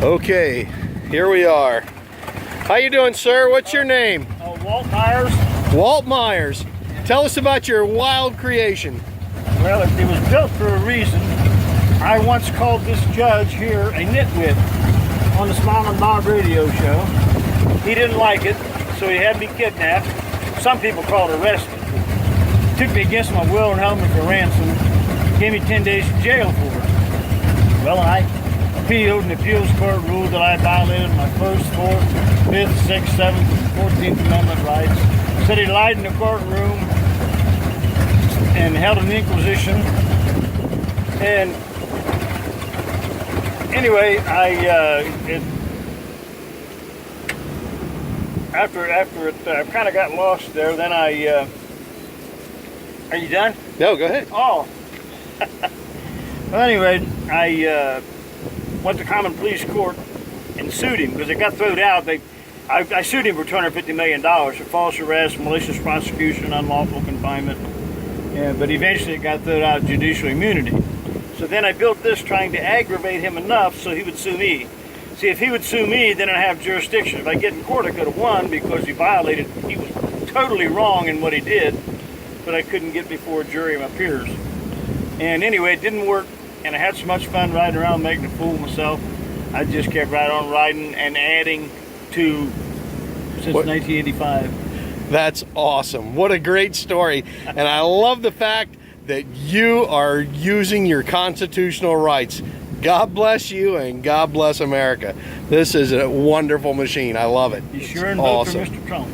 Okay, here we are. How you doing, sir? What's your name? Walt Myers. Walt Myers. Tell us about your wild creation. Well, it was built for a reason. I once called this judge here a nitwit on the Smile and Bob radio show. He didn't like it, so he had me kidnapped. Some people call it arrested. Took me against my will and held me for ransom. Gave me 10 days in jail for it. Well, I appealed, and the appeals court ruled that I violated my 1st, 4th, 5th, 6th, 7th, and 14th Amendment rights. Said he lied in the courtroom and held an inquisition. And anyway, after it kind of got lost there, then are you done? No, go ahead. Oh. Well, anyway, I went to common police court and sued him because it got thrown out. I sued him for $250 million for false arrest, malicious prosecution, unlawful confinement. Yeah, but eventually it got thrown out judicial immunity. So then I built this trying to aggravate him enough so he would sue me. See, if he would sue me, then I'd have jurisdiction. If I get in court, I could have won because he was totally wrong in what he did, but I couldn't get before a jury of my peers. And anyway, it didn't work, and I had so much fun riding around making a fool of myself. I just kept right on riding and adding to since 1985. That's awesome. What a great story. And I love the fact that you are using your constitutional rights. God bless you and God bless America. This is a wonderful machine. I love it. You sure and vote for Mr. Trump?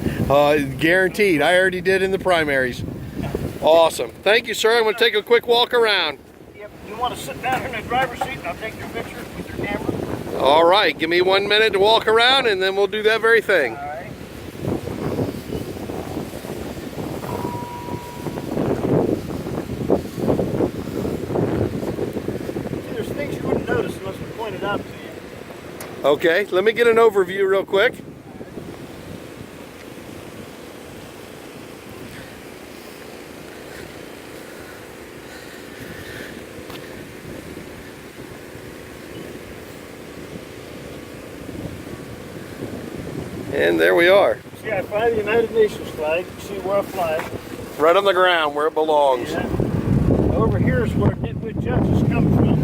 Guaranteed. I already did in the primaries. Awesome. Thank you, sir. I'm going to take a quick walk around. Yep. You want to sit down here in the driver's seat and I'll take your picture with your camera? All right. Give me 1 minute to walk around and then we'll do that very thing. All right. See, there's things you wouldn't notice unless we pointed out to you. Okay. Let me get an overview real quick. And there we are. See, I fly the United Nations flag. You see where I fly. Right on the ground where it belongs. Yeah. Over here is where nitwit judges come from.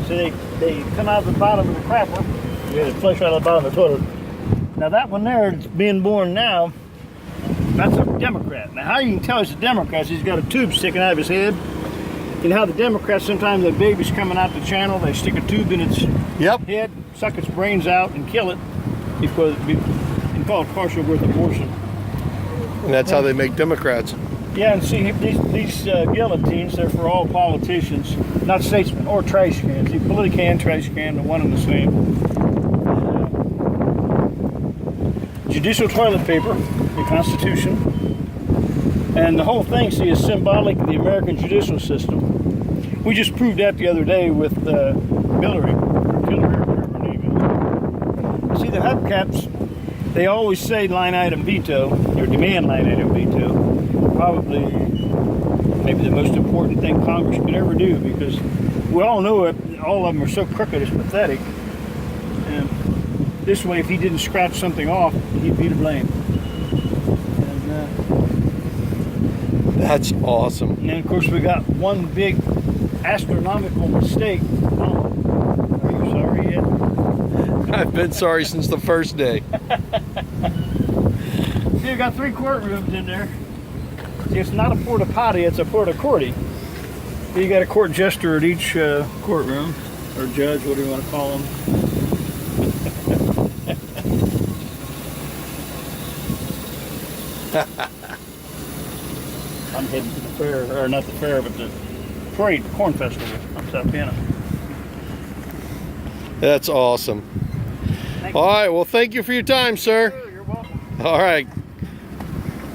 So they come out of the bottom of the crapper. Yeah, they flush out of the bottom of the toilet. Now that one there that's being born now, that's a Democrat. Now how you can tell he's a Democrat is he's got a tube sticking out of his head. You know how the Democrats, sometimes the baby's coming out the channel, they stick a tube in its head, suck its brains out and kill it because it's called partial birth abortion. And that's how they make Democrats. Yeah, and see, these guillotines, they're for all politicians, not statesmen or trash cans. The politic and trash can, the one and the same. Judicial toilet paper, the Constitution, and the whole thing, see, is symbolic of the American judicial system. We just proved that the other day with Hillary. See, the hubcaps, they always say line item veto, or demand line item veto. Probably maybe the most important thing Congress could ever do, because we all know it, all of them are so crooked it's pathetic. And this way, if he didn't scratch something off, he'd be to blame. And, that's awesome. and then of course we got one big astronomical mistake. Oh, are you sorry yet? I've been sorry since the first day. See, you got 3 courtrooms in there. See, it's not a porta potty, it's a porta corti. You got a court jester at each courtroom, or judge, whatever you want to call them. I'm heading to the fair, or not the fair, but the parade, the corn festival on South Piano. That's awesome. All right, well, thank you for your time, sir. Sure, you're welcome. All right.